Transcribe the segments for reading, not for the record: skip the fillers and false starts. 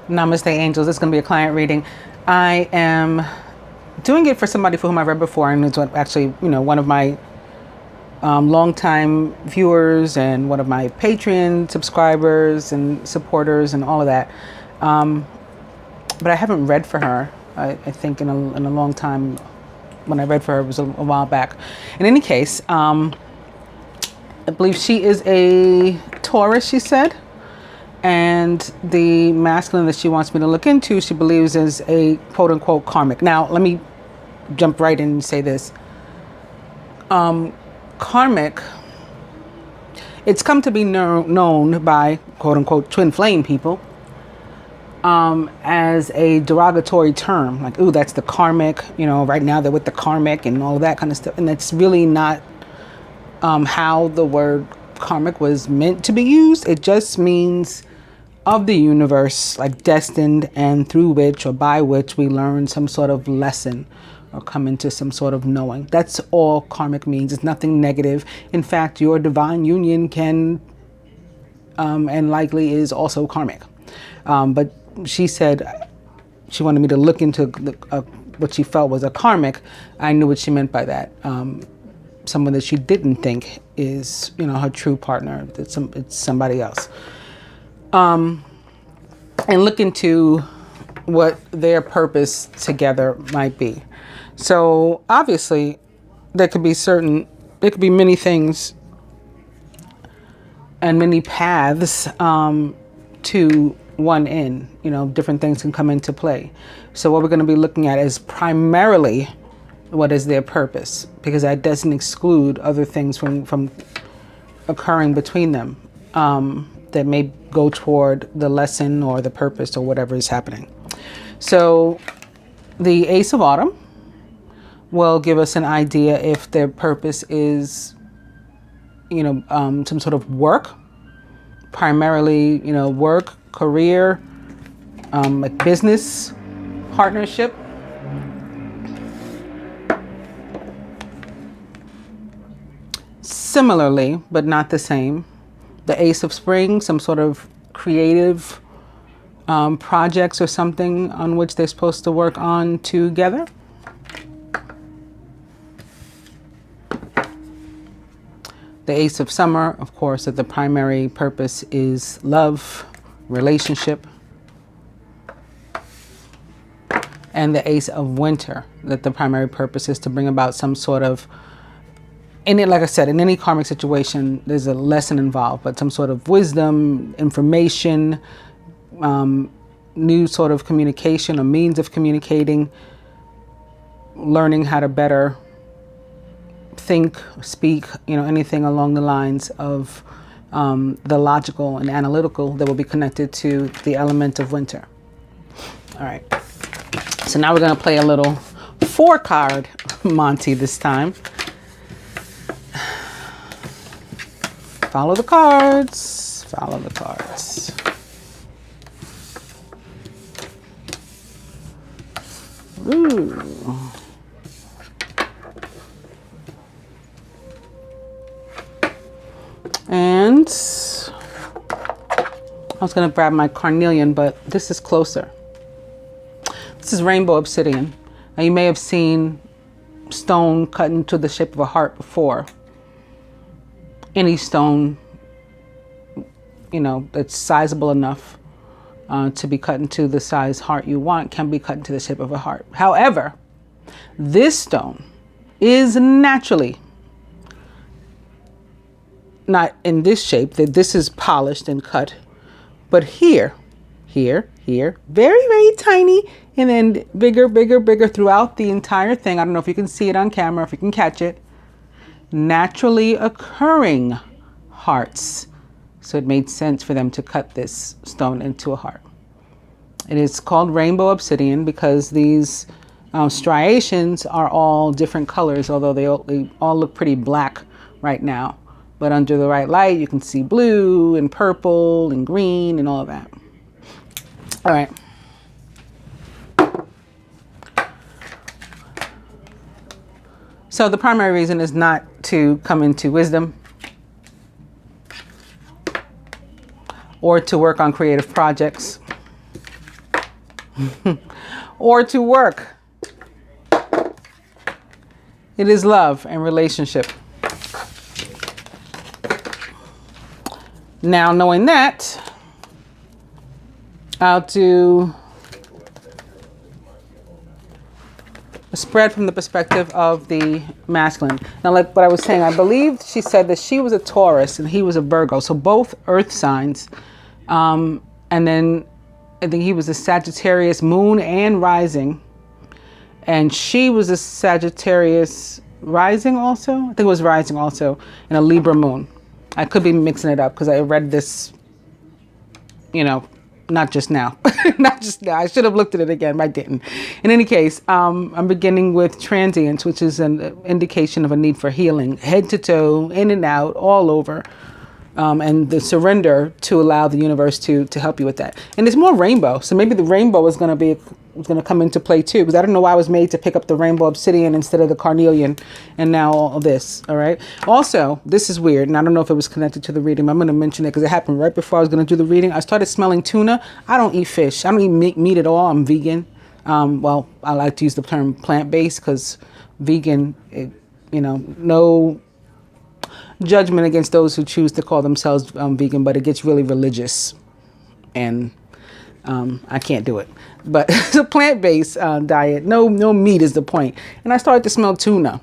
Namaste, angels. It's going to be a client reading. I am doing it for somebody for whom I've read before, and it's actually, one of my longtime viewers and one of my Patreon subscribers and supporters and all of that. But I haven't read for her. I think in a long time. When I read for her, it was a while back. In any case, I believe she is a Taurus, she said. And the masculine that she wants me to look into, she believes is a quote unquote karmic. Now, let me jump right in and say this. Karmic, it's come to be known by quote unquote twin flame people as a derogatory term. Like, ooh, that's the karmic, right now they're with the karmic and all that kind of stuff. And that's really not how the word karmic was meant to be used. It just means of the universe, like destined, and through which or by which we learn some sort of lesson or come into some sort of knowing. That's all karmic means. It's nothing negative. In fact, your divine union can and likely is also karmic. But she said she wanted me to look into what she felt was a karmic. I knew what she meant by that. Someone that she didn't think is, her true partner. It's somebody else. And look into what their purpose together might be. So obviously, there could be many things and many paths to one end. Different things can come into play. So what we're going to be looking at is primarily what is their purpose, because that doesn't exclude other things from occurring between them that may go toward the lesson or the purpose or whatever is happening. So the Ace of Autumn will give us an idea if their purpose is, some sort of work, primarily, work, career, like business, partnership. Similarly, but not the same, the Ace of Spring, some sort of creative projects or something on which they're supposed to work on together. The Ace of Summer, of course, that the primary purpose is love, relationship. And the Ace of Winter, that the primary purpose is to bring about some sort of, like I said, in any karmic situation, there's a lesson involved, but some sort of wisdom, information, new sort of communication or means of communicating, learning how to better think, speak, anything along the lines of the logical and analytical that will be connected to the element of winter. All right. So now we're going to play a little 4-card Monty this time. Follow the cards. Follow the cards. Ooh. And I was going to grab my carnelian, but this is closer. This is rainbow obsidian. Now you may have seen stone cut into the shape of a heart before. Any stone, that's sizable enough to be cut into the size heart you want can be cut into the shape of a heart. However, this stone is naturally not in this shape, that this is polished and cut, but here, very, very tiny, and then bigger throughout the entire thing. I don't know if you can see it on camera, if you can catch it. Naturally occurring hearts. So it made sense for them to cut this stone into a heart. It is called rainbow obsidian because these striations are all different colors, although they all look pretty black right now. But under the right light, you can see blue and purple and green and all of that. All right. So the primary reason is not to come into wisdom or to work on creative projects. or to work. It is love and relationship. Now, knowing that, I'll do a spread from the perspective of the masculine. Now, like what I was saying, I believe she said that she was a Taurus and he was a Virgo. So both earth signs. And then I think he was a Sagittarius moon and rising. And she was a Sagittarius rising also. I think it was rising also, and a Libra moon. I could be mixing it up because I read this, not just now. Not just now. I should have looked at it again, but I didn't. In any case, I'm beginning with transience, which is an indication of a need for healing, head to toe, in and out, all over. And the surrender to allow the universe to help you with that. And there's more rainbow. So maybe the rainbow is going to come into play too, because I don't know why I was made to pick up the rainbow obsidian instead of the carnelian, and now all this. All right. Also, this is weird, and I don't know if it was connected to the reading, but I'm going to mention it because it happened right before I was going to do the reading. I started smelling tuna. I don't eat fish. I don't eat meat at all. I'm vegan. Well, I like to use the term plant-based because vegan, no judgment against those who choose to call themselves vegan, but it gets really religious, and I can't do it. But it's a plant-based diet. No meat is the point. And I started to smell tuna.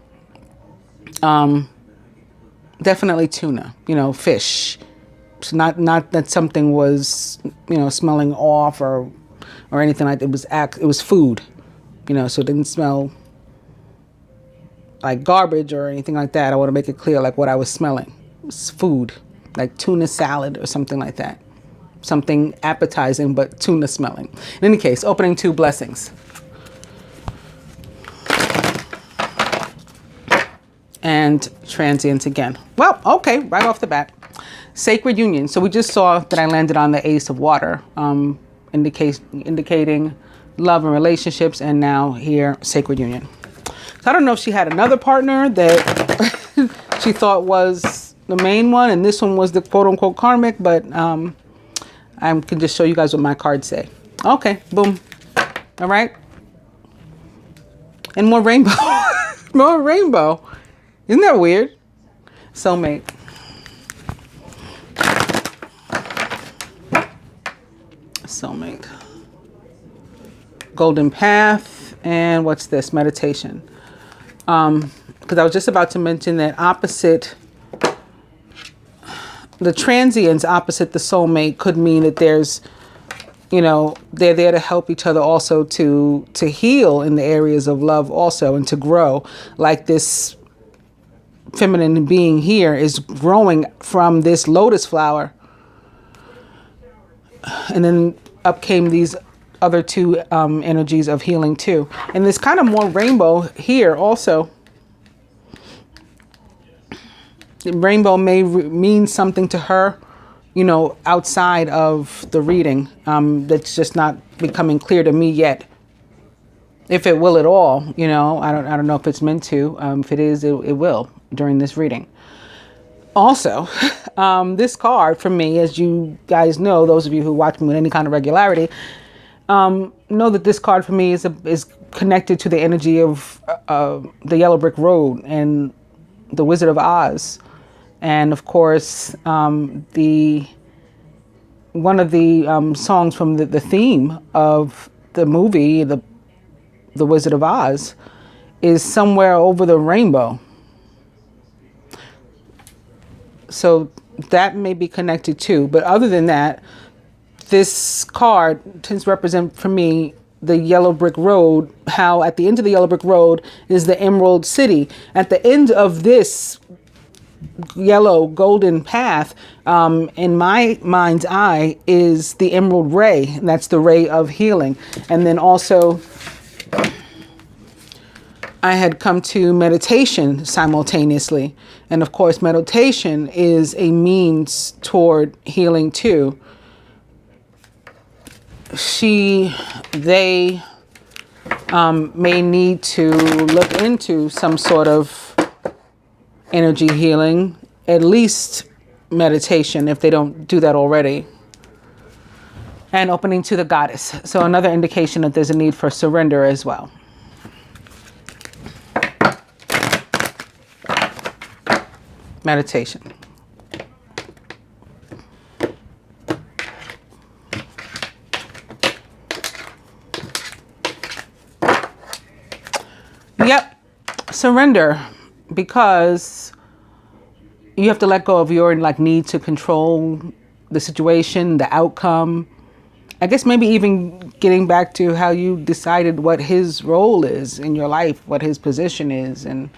Definitely tuna. Fish. It's not that something was smelling off or anything like that. It was food. So it didn't smell like garbage or anything like that. I want to make it clear like what I was smelling. It was food, like tuna salad or something like that. Something appetizing, but tuna smelling. In any case, opening 2 blessings. And transience again. Well, okay, right off the bat. Sacred union. So we just saw that I landed on the Ace of Water, indicating love and relationships, and now here, sacred union. So I don't know if she had another partner that she thought was the main one, and this one was the quote-unquote karmic, but I can just show you guys what my cards say. Okay, boom. All right. And more rainbow. More rainbow. Isn't that weird? Soulmate. Soulmate. Golden path. And what's this? Meditation. Because I was just about to mention that opposite, the transience opposite the soulmate could mean that there's, they're there to help each other also to heal in the areas of love also, and to grow. Like this feminine being here is growing from this lotus flower. And then up came these other 2 energies of healing too. And there's kind of more rainbow here also. Rainbow may mean something to her, outside of the reading. That's just not becoming clear to me yet. If it will at all, I don't know if it's meant to. If it is, it will during this reading. Also, this card for me, as you guys know, those of you who watch me with any kind of regularity, know that this card for me is connected to the energy of the Yellow Brick Road and the Wizard of Oz. And of course, one of the songs from the theme of the movie, the Wizard of Oz, is Somewhere Over the Rainbow. So that may be connected too. But other than that, this card tends to represent for me the Yellow Brick Road, how at the end of the Yellow Brick Road is the Emerald City. At the end of this yellow golden path, in my mind's eye, is the emerald ray, and that's the ray of healing. And then also I had come to meditation simultaneously, and of course meditation is a means toward healing too. They may need to look into some sort of energy healing, at least meditation, if they don't do that already. and opening to the goddess. So another indication that there's a need for surrender as well. Meditation. Yep, surrender, because you have to let go of your like need to control the situation, the outcome. I guess maybe even getting back to how you decided what his role is in your life, what his position is, and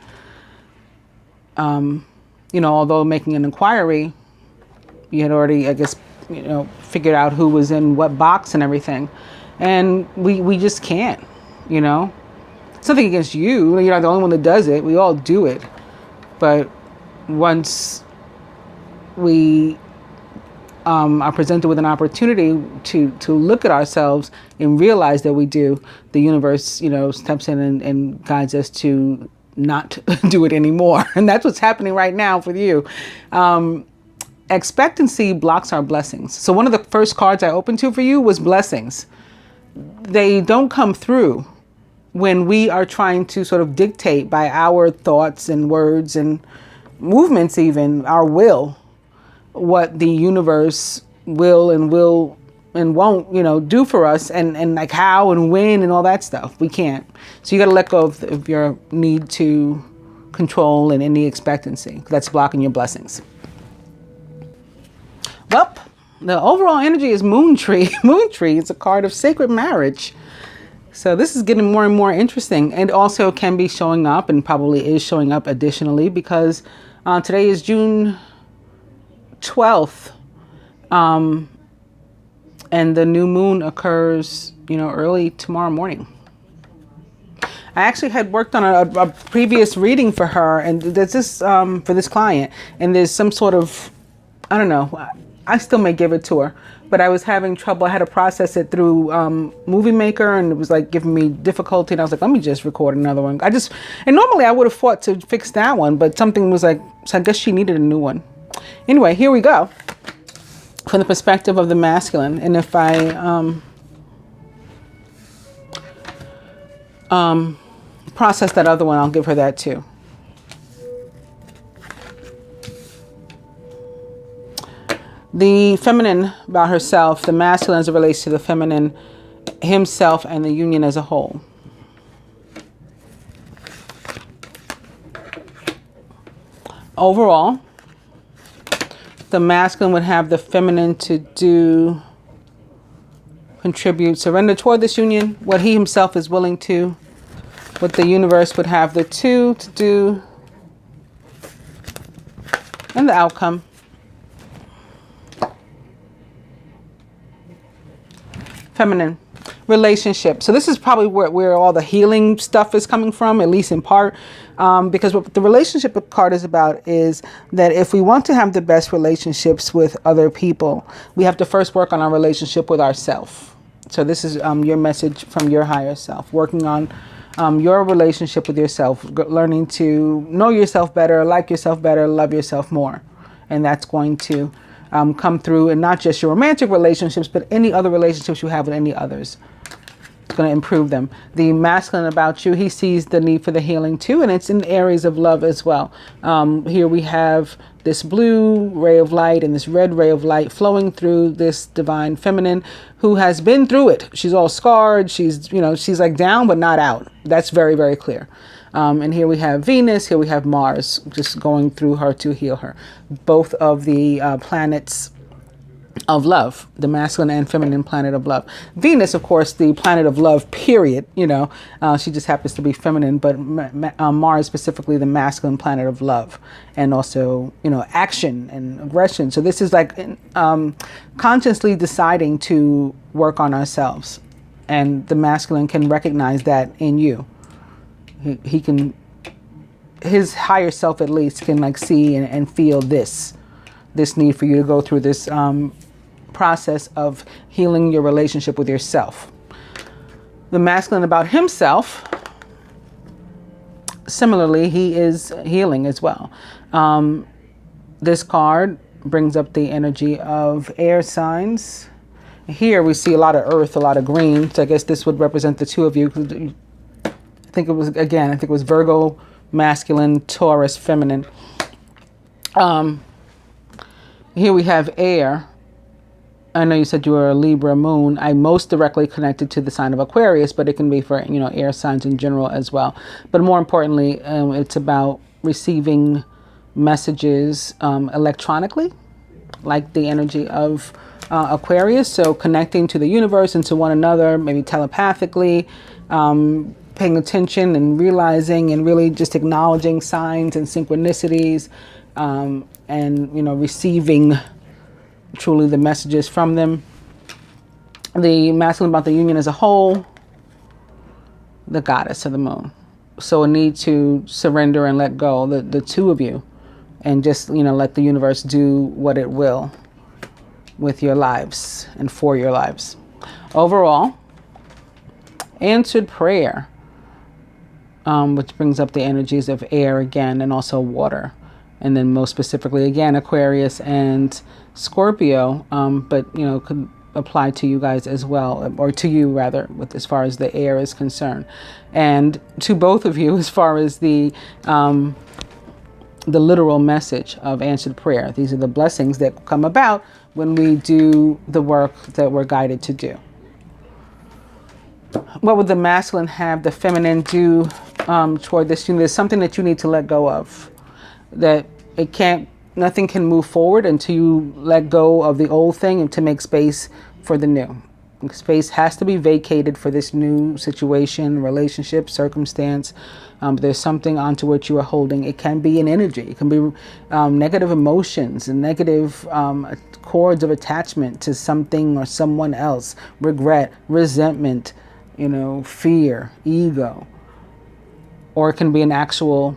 you know, although making an inquiry, you had already, I guess, you know, figured out who was in what box and everything, and we just can't, you know. It's nothing against you. You're not the only one that does it. We all do it. But once we are presented with an opportunity to look at ourselves and realize that we do, the universe, you know, steps in and guides us to not do it anymore. And that's what's happening right now for you. Expectancy blocks our blessings. So one of the first cards I opened to for you was blessings. They don't come through when we are trying to sort of dictate by our thoughts and words and movements, even our will, what the universe will and won't, you know, do for us, and like how and when and all that stuff. We can't. So you got to let go of your need to control and any expectancy. That's blocking your blessings. Well, the overall energy is Moon Tree. Moon Tree is a card of sacred marriage. So this is getting more and more interesting, and also can be showing up, and probably is showing up additionally, because today is June 12th, and the new moon occurs, you know, early tomorrow morning. I actually had worked on a previous reading for her, and there's this for this client, and there's some sort of, I don't know, I still may give it to her, but I was having trouble. I had to process it through Movie Maker, and it was like giving me difficulty. And I was like, let me just record another one. And normally I would have fought to fix that one, but something was like, so I guess she needed a new one. Anyway, here we go. From the perspective of the masculine. And if I process that other one, I'll give her that too. The feminine about herself, the masculine as it relates to the feminine, himself, and the union as a whole. Overall, the masculine would have the feminine to do, contribute, surrender toward this union, what he himself is willing to. What the universe would have the two to do, and the outcome. Feminine relationship. So this is probably where all the healing stuff is coming from, at least in part, because what the relationship card is about is that if we want to have the best relationships with other people, we have to first work on our relationship with ourselves. So this is your message from your higher self, working on your relationship with yourself, learning to know yourself better, like yourself better, love yourself more. And that's going to come through in not just your romantic relationships, but any other relationships you have with any others. It's going to improve them. The masculine about you, he sees the need for the healing too, and it's in areas of love as well. Here we have this blue ray of light and this red ray of light flowing through this divine feminine who has been through it. She's all scarred. She's, you know, she's like down but not out. That's very, very clear. And here we have Venus, here we have Mars, just going through her to heal her. Both of the planets of love, the masculine and feminine planet of love. Venus, of course, the planet of love, period. You know, she just happens to be feminine, but Mars specifically the masculine planet of love, and also, you know, action and aggression. So this is like consciously deciding to work on ourselves, and the masculine can recognize that in you. He can, his higher self at least can like see and feel this need for you to go through this process of healing your relationship with yourself. The masculine about himself, similarly, he is healing as well. This card brings up the energy of air signs, Here we see a lot of earth, a lot of green. So I guess this would represent the two of you. I think it was Virgo masculine, Taurus feminine. Here we have air. I know you said you were a Libra moon. I most directly connected to the sign of Aquarius, but it can be for, air signs in general as well. But more importantly, it's about receiving messages electronically, like the energy of Aquarius. So connecting to the universe and to one another, maybe telepathically, paying attention and realizing and really just acknowledging signs and synchronicities, and receiving truly the messages from them. The masculine about the union as a whole, the goddess of the moon. So a need to surrender and let go, the two of you, and just let the universe do what it will with your lives and for your lives. Overall, answered prayer, which brings up the energies of air again, and also water, and then most specifically again Aquarius and Scorpio, but could apply to you guys as well, or to you rather, with as far as the air is concerned, and to both of you as far as the literal message of answered prayer. These are the blessings that come about when we do the work that we're guided to do. What would the masculine have the feminine do toward this union? There's something that you need to let go of, that nothing can move forward until you let go of the old thing and to make space for the new. Space has to be vacated for this new situation, relationship, circumstance. There's something onto which you are holding. It can be an energy. It can be negative emotions and negative cords of attachment to something or someone else, regret, resentment, fear, ego. Or it can be an actual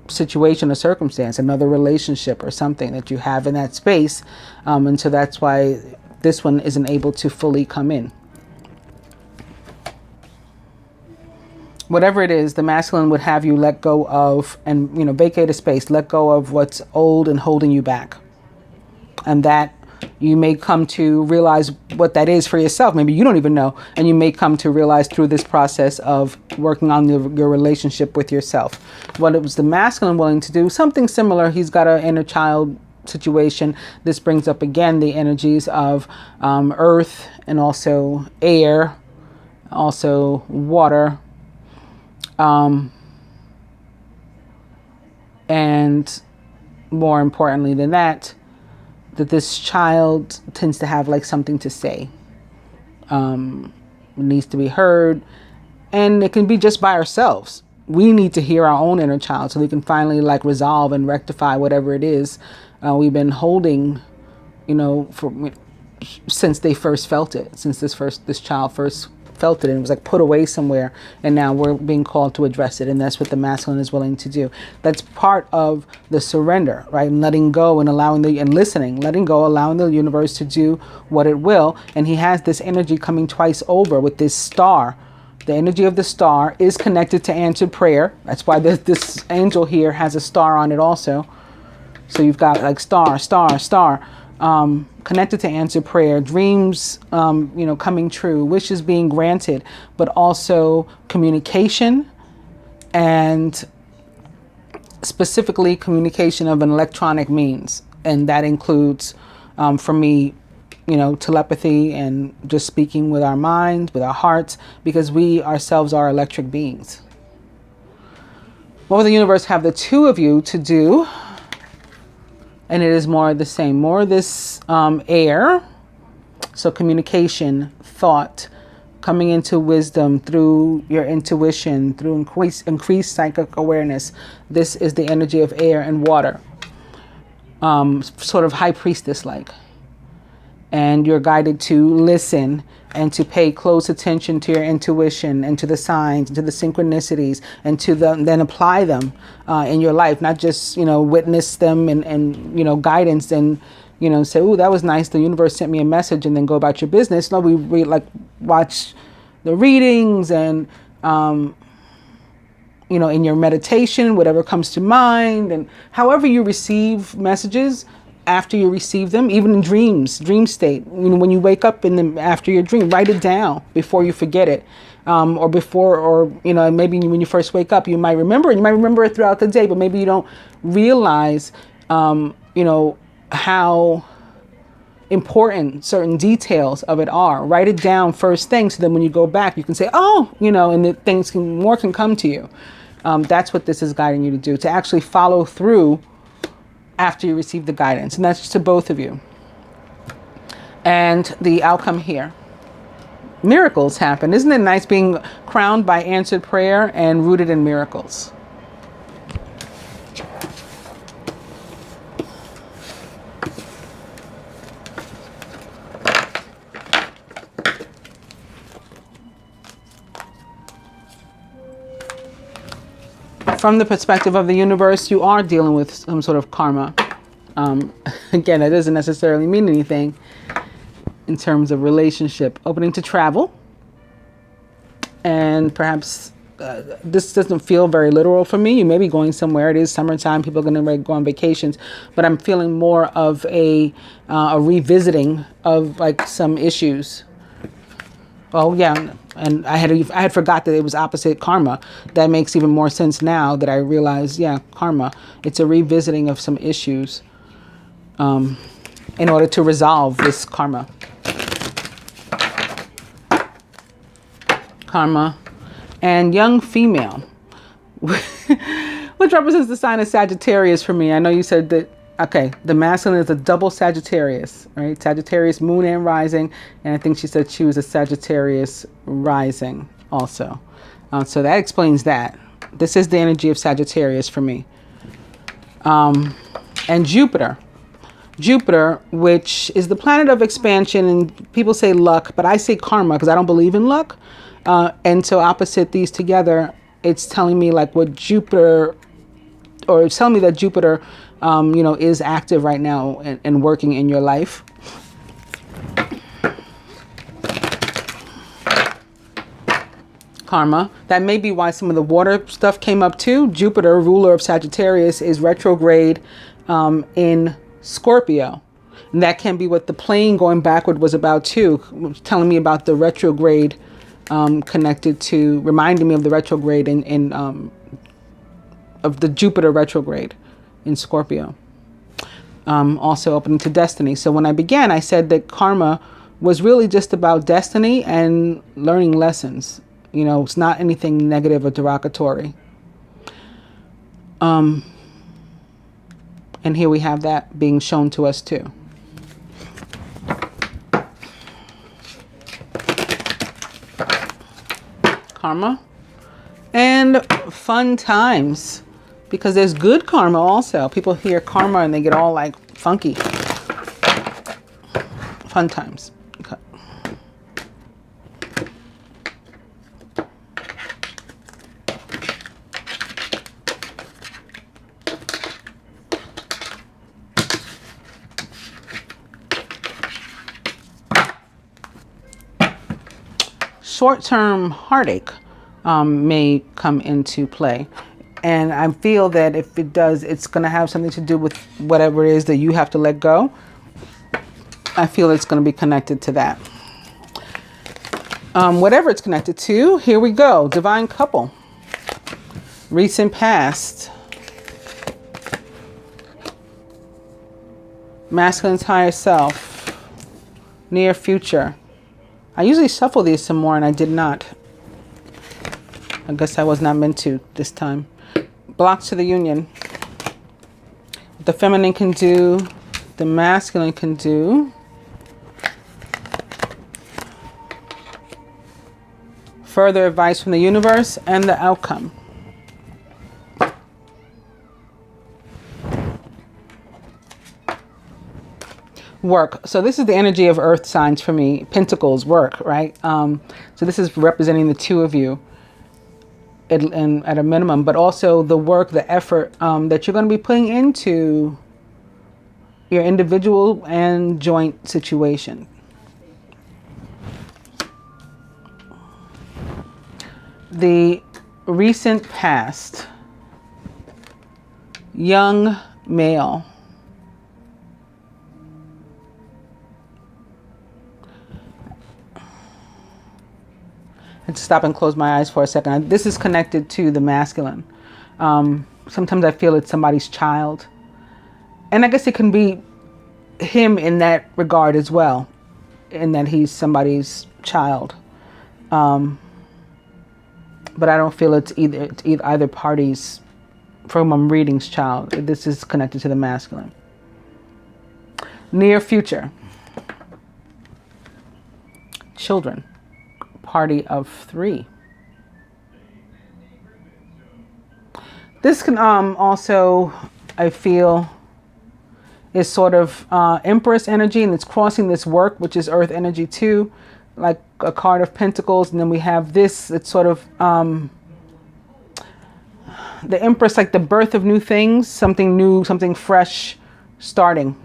situation or circumstance, another relationship or something that you have in that space. And so that's why this one isn't able to fully come in. Whatever it is, the masculine would have you let go of and, vacate a space, let go of what's old and holding you back. And that you may come to realize what that is for yourself. Maybe you don't even know. And you may come to realize through this process of working on your relationship with yourself. What it was the masculine willing to do, something similar. He's got an inner child situation. This brings up again the energies of earth and also air, also water. And more importantly than that this child tends to have like something to say. It needs to be heard, and it can be just by ourselves. We need to hear our own inner child so we can finally resolve and rectify whatever it is we've been holding, since they first felt it, since this child first felt it, and it was put away somewhere, and now we're being called to address it. And that's what the masculine is willing to do. That's part of the surrender, right? And letting go and letting go, allowing the universe to do what it will. And he has this energy coming twice over with this star. The energy of the star is connected to answered prayer. That's why this angel here has a star on it also. So you've got star, star, star. Connected to answered prayer, dreams, coming true, wishes being granted, but also communication, and specifically communication of an electronic means. And that includes, for me, telepathy and just speaking with our minds, with our hearts, because we ourselves are electric beings. What will the universe have the two of you to do? And it is more of the same, more of this air. So communication, thought, coming into wisdom through your intuition, through increased psychic awareness. This is the energy of air and water, sort of high priestess-like. And you're guided to listen and to pay close attention to your intuition and to the signs and to the synchronicities, and to then apply them in your life, not just, witness them and guidance and, say, oh, that was nice, the universe sent me a message, and then go about your business. No, we watch the readings and, in your meditation, whatever comes to mind, and however you receive messages, after you receive them, even in dreams, dream state. You know, when you wake up after your dream, write it down before you forget it. Or before, or, you know, maybe when you first wake up, you might remember it. You might remember it throughout the day, but maybe you don't realize, you know, how important certain details of it are. Write it down first thing, so then when you go back, you can say, oh, you know, and more can come to you. That's what this is guiding you to do, to actually follow through after you receive the guidance. And that's to both of you. And the outcome here. Miracles happen. Isn't it nice being crowned by answered prayer and rooted in miracles? From the perspective of the universe, you are dealing with some sort of karma. Again, that doesn't necessarily mean anything in terms of relationship. Opening to travel. And perhaps this doesn't feel very literal for me. You may be going somewhere. It is summertime. People are going to go on vacations. But I'm feeling more of a revisiting of like some issues. Oh, yeah. And I had forgot that it was opposite karma. That makes even more sense now that I realize, yeah, karma. It's a revisiting of some issues in order to resolve this karma. Karma. And young female, which represents the sign of Sagittarius for me. I know you said that, okay, the masculine is a double Sagittarius, right? Sagittarius, moon and rising. And I think she said she was a Sagittarius rising also. So that explains that. This is the energy of Sagittarius for me. And Jupiter. Jupiter, which is the planet of expansion, and people say luck, but I say karma because I don't believe in luck. And so opposite these together, it's telling me like what Jupiter, or it's telling me that Jupiter, you know, is active right now and working in your life. Karma. That may be why some of the water stuff came up too. Jupiter, ruler of Sagittarius, is retrograde in Scorpio. And that can be what the plane going backward was about too, telling me about the retrograde connected to, reminding me of the retrograde of the Jupiter retrograde in Scorpio. Also opening to destiny. So when I began, I said that karma was really just about destiny and learning lessons. You know, it's not anything negative or derogatory. And here we have that being shown to us too. Karma. And fun times. Because there's good karma also. People hear karma and they get all like funky. Fun times. Okay. Short-term heartache may come into play. And I feel that if it does, it's going to have something to do with whatever it is that you have to let go. I feel it's going to be connected to that. Whatever it's connected to, here we go. Divine couple. Recent past. Masculine's higher self. Near future. I usually shuffle these some more and I did not. I guess I was not meant to this time. Blocks to the union. What the feminine can do, the masculine can do. Further advice from the universe and the outcome. Work. So this is the energy of earth signs for me. Pentacles, work, right? So this is representing the two of you. At a minimum, but also the work, the effort that you're going to be putting into your individual and joint situation. The recent past. Young male. Let's stop and close my eyes for a second. This is connected to the masculine. Sometimes I feel it's somebody's child. And I guess it can be him in that regard as well, in that he's somebody's child. But I don't feel it's either party's, from I'm reading's child. This is connected to the masculine. Near future. Children. Party of 3. This can also, I feel, is sort of Empress energy, and it's crossing this work, which is Earth energy too, like a card of Pentacles. And then we have this, it's sort of the Empress, like the birth of new things, something new, something fresh starting.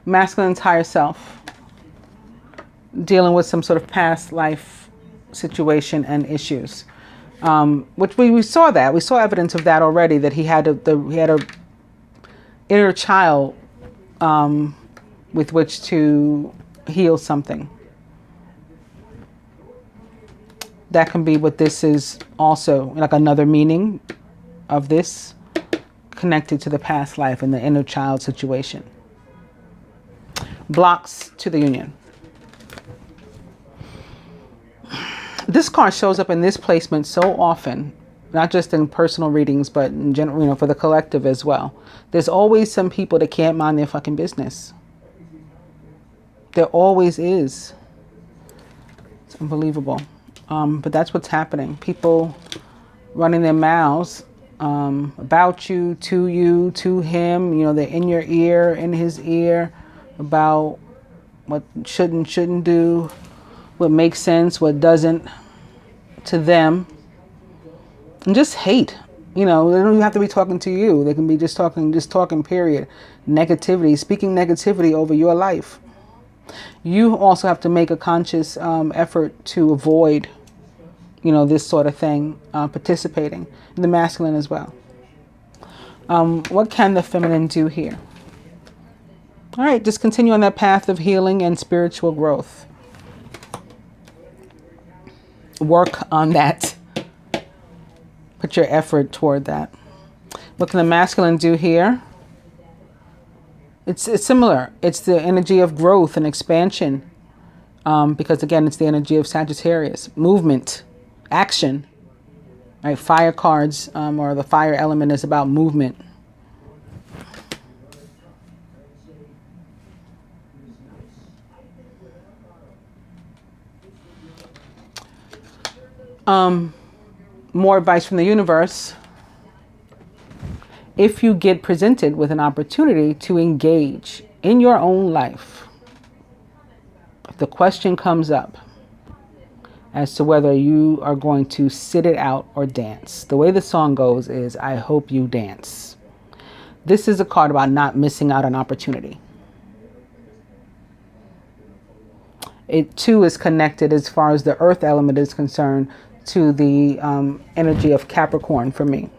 Masculine's higher self, dealing with some sort of past life situation and issues, which we saw that. We saw evidence of that already, that he had a inner child with which to heal something. That can be what this is also, like another meaning of this, connected to the past life and the inner child situation. Blocks to the union. This card shows up in this placement so often, not just in personal readings, but in general, you know, for the collective as well. There's always some people that can't mind their fucking business. There always is. It's unbelievable. But that's what's happening. People running their mouths about you, to him. You know, they're in your ear, in his ear, about what shouldn't do, what makes sense, what doesn't, to them. And just hate. You know, they don't even have to be talking to you. They can be just talking, period. Negativity, speaking negativity over your life. You also have to make a conscious effort to avoid, you know, this sort of thing, participating. In the masculine as well. What can the feminine do here? All right, just continue on that path of healing and spiritual growth. Work on that. Put your effort toward that. What can the masculine do here? It's similar. It's the energy of growth and expansion. Because again, it's the energy of Sagittarius. Movement, action. Right? Fire cards, or the fire element, is about movement. More advice from the universe. If you get presented with an opportunity to engage in your own life, if the question comes up as to whether you are going to sit it out or dance, the way the song goes is, I hope you dance. This is a card about not missing out on opportunity. It too is connected, as far as the earth element is concerned, to the energy of Capricorn for me.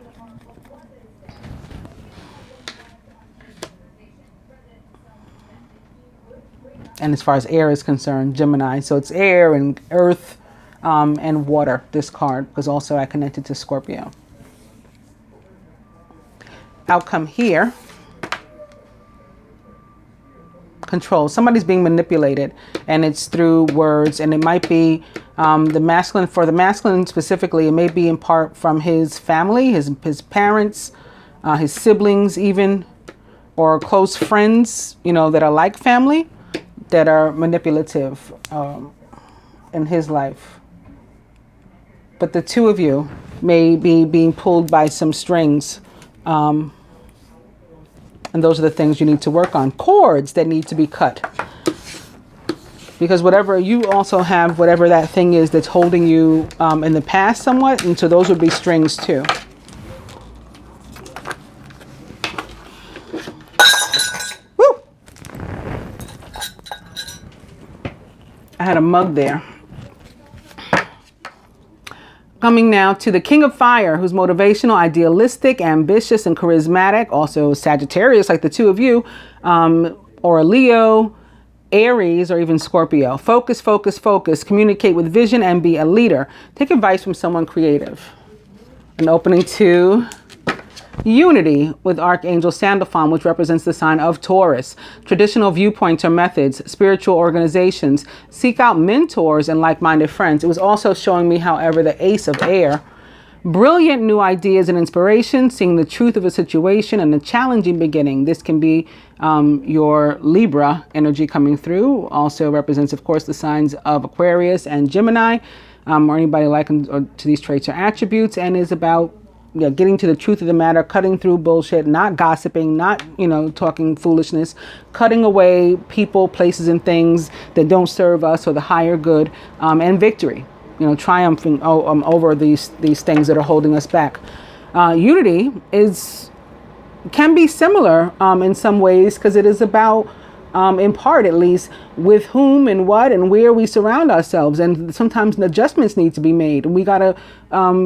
And as far as air is concerned, Gemini. So it's air and earth and water, this card, because also I connected to Scorpio. Outcome here. Control. Somebody's being manipulated, and it's through words, and it might be the masculine. For the masculine specifically, it may be in part from his family, his parents, his siblings even, or close friends, you know, that are like family, that are manipulative in his life. But the two of you may be being pulled by some strings. And those are the things you need to work on. Cords that need to be cut. Because whatever, you also have whatever that thing is that's holding you in the past somewhat. And so those would be strings too. Woo! I had a mug there. Coming now to the King of Fire, who's motivational, idealistic, ambitious, and charismatic. Also Sagittarius, like the two of you, or a Leo, Aries or even Scorpio. Focus, focus, focus. Communicate with vision and be a leader. Take advice from someone creative. An opening to Unity with Archangel Sandalphon, which represents the sign of Taurus. Traditional viewpoints or methods, spiritual organizations. Seek out mentors and like-minded friends. It was also showing me, however, the Ace of Air. Brilliant new ideas and inspiration, seeing the truth of a situation and a challenging beginning. This can be your Libra energy coming through. Also represents, of course, the signs of Aquarius and Gemini, or anybody liking to these traits or attributes, and is about getting to the truth of the matter, cutting through bullshit, not gossiping, not, talking foolishness, cutting away people, places, and things that don't serve us or the higher good, and victory, triumphing over these things that are holding us back. Unity can be similar in some ways, because it is about, in part at least, with whom and what and where we surround ourselves. And sometimes adjustments need to be made. And we got to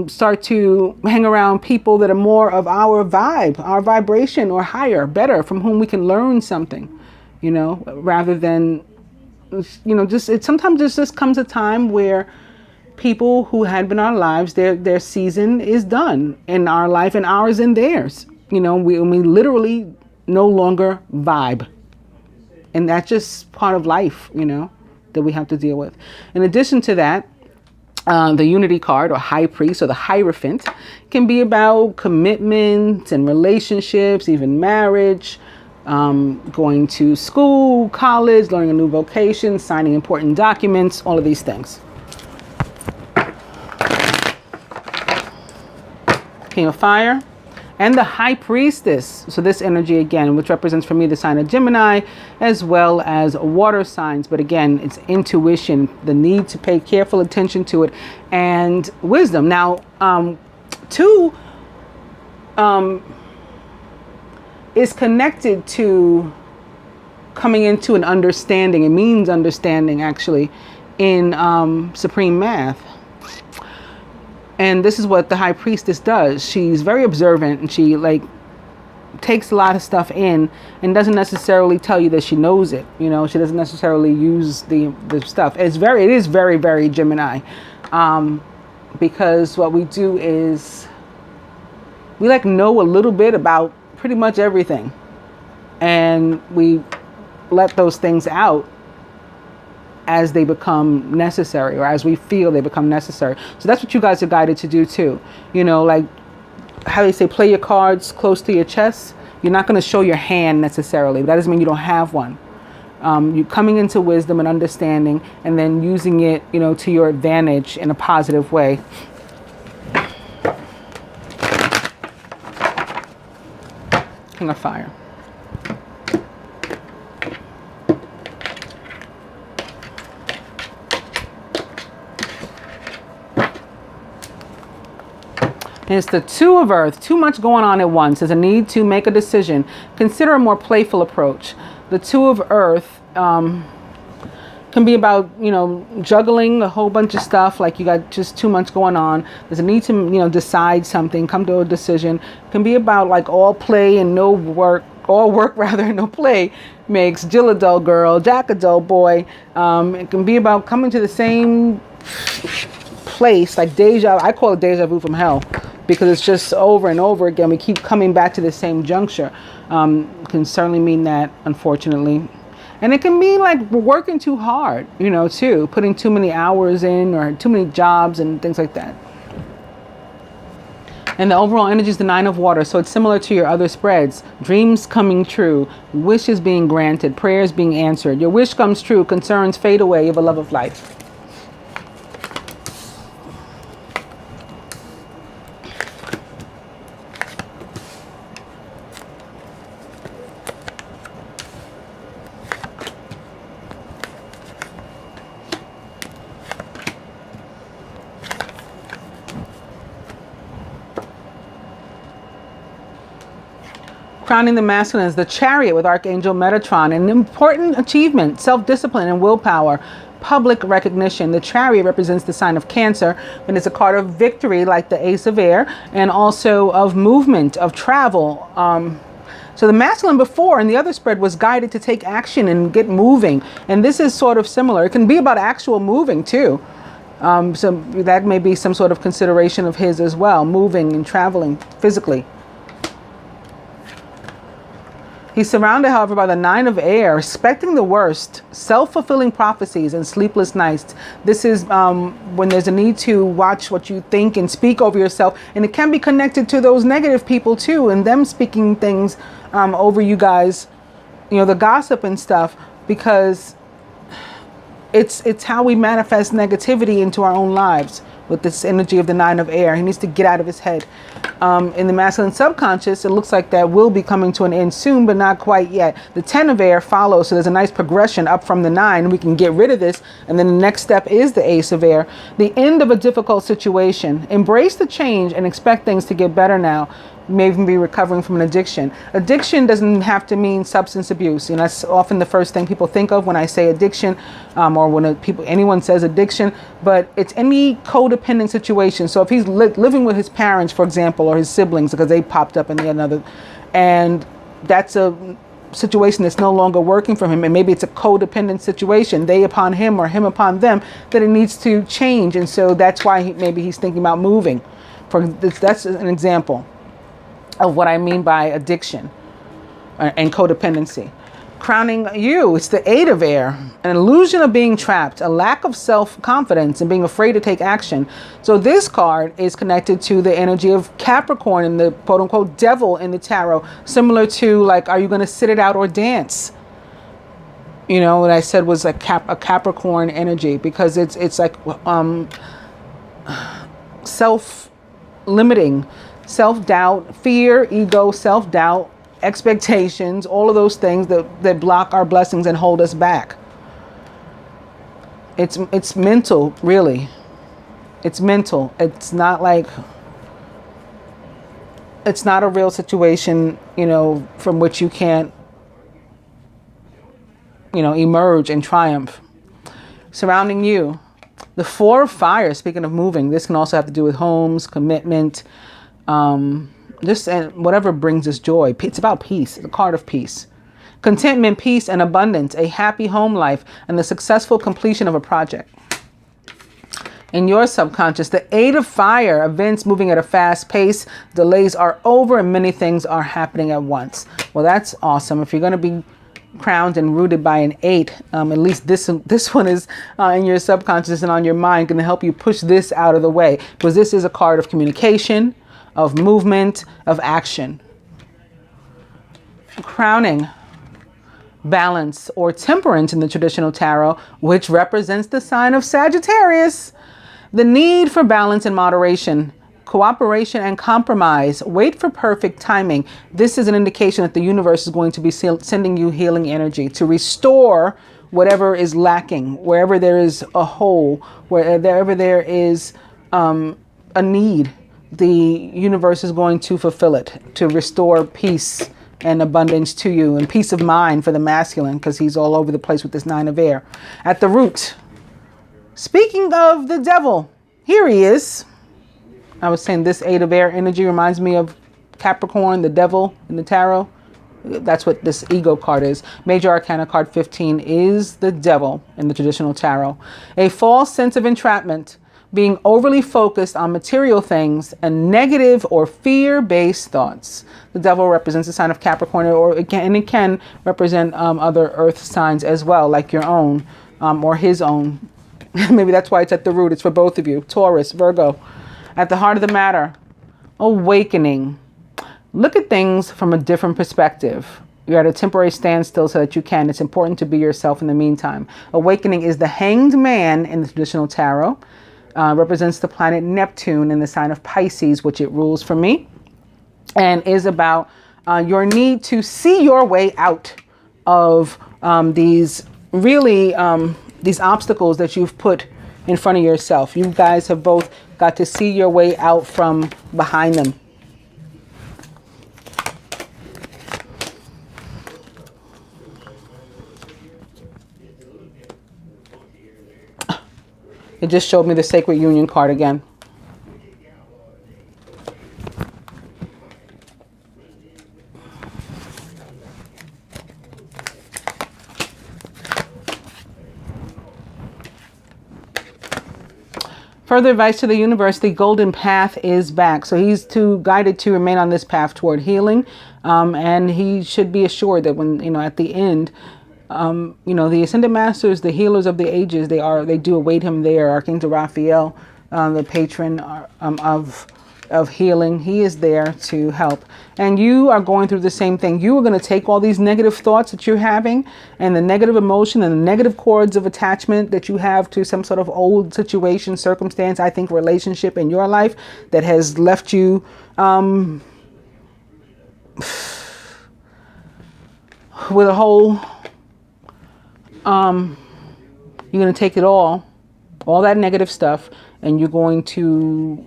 start to hang around people that are more of our vibe, our vibration, or higher, better, from whom we can learn something, rather than, sometimes there just comes a time where people who had been our lives, their season is done in our life and ours in theirs. We literally no longer vibe. And that's just part of life, that we have to deal with. In addition to that, the Unity card, or High Priest, or the Hierophant, can be about commitment and relationships, even marriage, going to school, college, learning a new vocation, signing important documents, all of these things. King of Fire. And the High Priestess, so this energy again, which represents for me the sign of Gemini, as well as water signs. But again, it's intuition, the need to pay careful attention to it, and wisdom. Now, two is connected to coming into an understanding. It means understanding, actually, in supreme math. And this is what the High Priestess does. She's very observant, and she takes a lot of stuff in and doesn't necessarily tell you that she knows it. She doesn't necessarily use the stuff. It is very, very Gemini, because what we do is we know a little bit about pretty much everything, and we let those things out as they become necessary, or as we feel they become necessary. So that's what you guys are guided to do too. Like how they say, play your cards close to your chest. You're not going to show your hand necessarily, but that doesn't mean you don't have one. You're coming into wisdom and understanding, and then using it, to your advantage in a positive way. King of Fire. It's the Two of Earth. Too much going on at once. There's a need to make a decision. Consider a more playful approach. The Two of Earth can be about, juggling a whole bunch of stuff. Like you got just too much going on. There's a need to, decide something, come to a decision. It can be about all play and no work. All work rather and no play makes Jill a dull girl, Jack a dull boy. It can be about coming to the same place, like deja. I call it deja vu from hell, because it's just over and over again. We keep coming back to the same juncture. Can certainly mean that, unfortunately. And it can mean we're working too hard, too, putting too many hours in, or too many jobs and things like that. And the overall energy is the Nine of Water. So it's similar to your other spreads. Dreams coming true, wishes being granted, prayers being answered. Your wish comes true, concerns fade away. You have a love of life. Crowning the masculine is the Chariot with Archangel Metatron. An important achievement, self-discipline and willpower, public recognition. The Chariot represents the sign of Cancer, and it's a card of victory, like the Ace of Air, and also of movement, of travel. So the masculine before in the other spread was guided to take action and get moving. And this is sort of similar. It can be about actual moving too. So that may be some sort of consideration of his as well, moving and traveling physically. He's surrounded, however, by the 9 of air, expecting the worst, self-fulfilling prophecies and sleepless nights. This is when there's a need to watch what you think and speak over yourself. And it can be connected to those negative people too, and them speaking things over you guys, you know, the gossip and stuff, because it's how we manifest negativity into our own lives with this energy of the 9 of air. He needs to get out of his head. In the masculine subconscious, it looks like that will be coming to an end soon, but not quite yet. The 10 of air follows, so there's a nice progression up from the 9. We can get rid of this, and then the next step is the ace of air. The end of a difficult situation. Embrace the change and expect things to get better now. You may even be recovering from an addiction. Addiction doesn't have to mean substance abuse. You know, that's often the first thing people think of when I say addiction, or when anyone says addiction. But it's any codependent situation. So if he's living with his parents, for example, or his siblings because they popped up in the another, and that's a situation that's no longer working for him, and maybe it's a codependent situation, they upon him or him upon them, that it needs to change. And so that's why maybe he's thinking about moving. That's an example of what I mean by addiction and codependency. Crowning you, it's the 8 of air, an illusion of being trapped, a lack of self-confidence and being afraid to take action. So this card is connected to the energy of Capricorn and the quote-unquote devil in the tarot, similar to like, are you going to sit it out or dance? You know, what I said was a Capricorn energy, because it's like self-limiting, self-doubt, fear, ego, self-doubt, expectations, all of those things that block our blessings and hold us back. It's mental, really. It's mental. It's not a real situation, you know, from which you can't, you know, emerge and triumph. Surrounding you, the 4 of fire, speaking of moving, this can also have to do with homes, commitment, just and whatever brings us joy. It's about peace, the card of peace. Contentment, peace, and abundance, a happy home life, and the successful completion of a project. In your subconscious, the 8 of fire, events moving at a fast pace, delays are over, and many things are happening at once. Well, that's awesome. If you're going to be crowned and rooted by an 8, at least this one is in your subconscious and on your mind, going to help you push this out of the way, because this is a card of communication, of movement, of action. Crowning, balance or temperance in the traditional tarot, which represents the sign of Sagittarius. The need for balance and moderation, cooperation and compromise. Wait for perfect timing. This is an indication that the universe is going to be sending you healing energy to restore whatever is lacking, wherever there is a hole, wherever there is a need. The universe is going to fulfill it, to restore peace and abundance to you, and peace of mind for the masculine, because he's all over the place with this 9 of air. At the root, speaking of the devil, here he is. I was saying this 8 of air energy reminds me of Capricorn, the devil in the tarot. That's what this ego card is. Major Arcana card 15 is the devil in the traditional tarot. A false sense of entrapment, being overly focused on material things and negative or fear-based thoughts. The devil represents the sign of Capricorn, it can represent other earth signs as well, like your own or his own. Maybe that's why it's at the root. It's for both of you. Taurus, Virgo. At the heart of the matter, awakening. Look at things from a different perspective. You're at a temporary standstill so that you can. It's important to be yourself in the meantime. Awakening is the hanged man in the traditional tarot. Represents the planet Neptune in the sign of Pisces, which it rules for me, and is about your need to see your way out of these obstacles that you've put in front of yourself. You guys have both got to see your way out from behind them. It just showed me the Sacred Union card again. Further advice to the universe, the golden path is back. So he's guided to remain on this path toward healing. And he should be assured that when, at the end, the ascended masters, the healers of the ages, they do await him there. Archangel Raphael, the patron of healing, he is there to help. And you are going through the same thing. You are going to take all these negative thoughts that you're having and the negative emotion and the negative cords of attachment that you have to some sort of old situation, circumstance, I think relationship in your life that has left you with a hole. You're going to take it all that negative stuff, and you're going to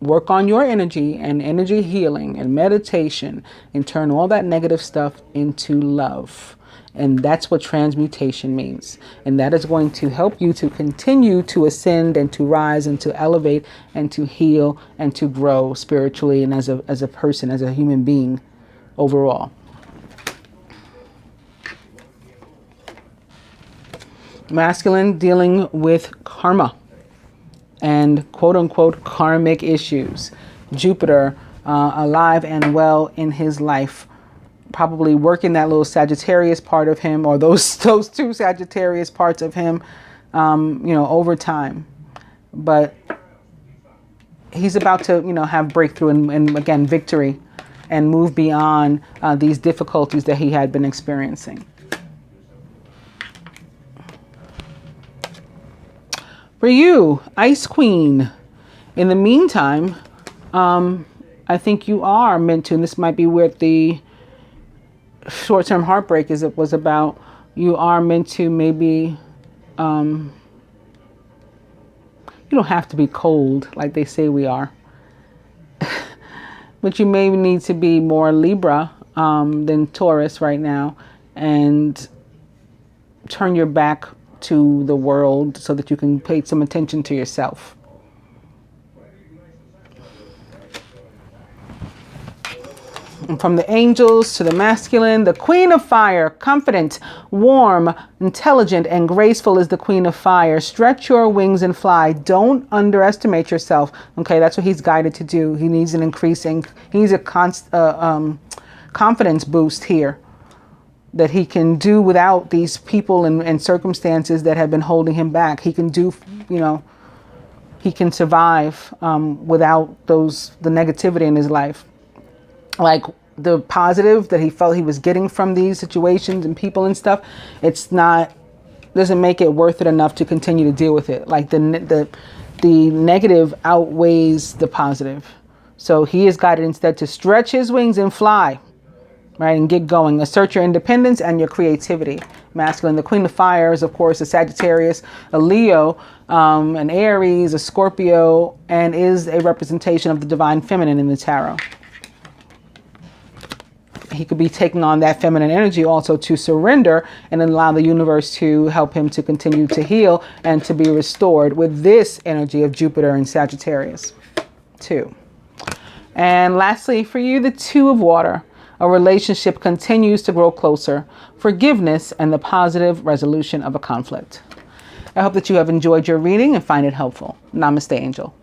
work on your energy and energy healing and meditation and turn all that negative stuff into love. And that's what transmutation means. And that is going to help you to continue to ascend and to rise and to elevate and to heal and to grow spiritually and as a person, as a human being overall. Masculine, dealing with karma and quote unquote karmic issues. Jupiter alive and well in his life, probably working that little Sagittarius part of him, or those two Sagittarius parts of him, over time. But he's about to, have breakthrough and again, victory, and move beyond these difficulties that he had been experiencing. For you, Ice Queen, in the meantime, I think you are meant to, and this might be where the short-term heartbreak was about, you are meant to maybe, you don't have to be cold like they say we are, but you may need to be more Libra than Taurus right now, and turn your back to the world so that you can pay some attention to yourself. And from the angels to the masculine, the Queen of Fire, confident, warm, intelligent, and graceful is the Queen of Fire. Stretch your wings and fly. Don't underestimate yourself. Okay, that's what he's guided to do. He needs an increasing, he needs a confidence boost here, that he can do without these people and circumstances that have been holding him back. He can do, he can survive without the negativity in his life. Like the positive that he felt he was getting from these situations and people and stuff, doesn't make it worth it enough to continue to deal with it. Like the negative outweighs the positive. So he is guided instead to stretch his wings and fly. Right, and get going. Assert your independence and your creativity. Masculine. The Queen of Fire is, of course, a Sagittarius, a Leo, an Aries, a Scorpio, and is a representation of the divine feminine in the tarot. He could be taking on that feminine energy also to surrender and allow the universe to help him to continue to heal and to be restored with this energy of Jupiter and Sagittarius too. And lastly, for you, the Two of Water. A relationship continues to grow closer. Forgiveness and the positive resolution of a conflict. I hope that you have enjoyed your reading and find it helpful. Namaste, Angel.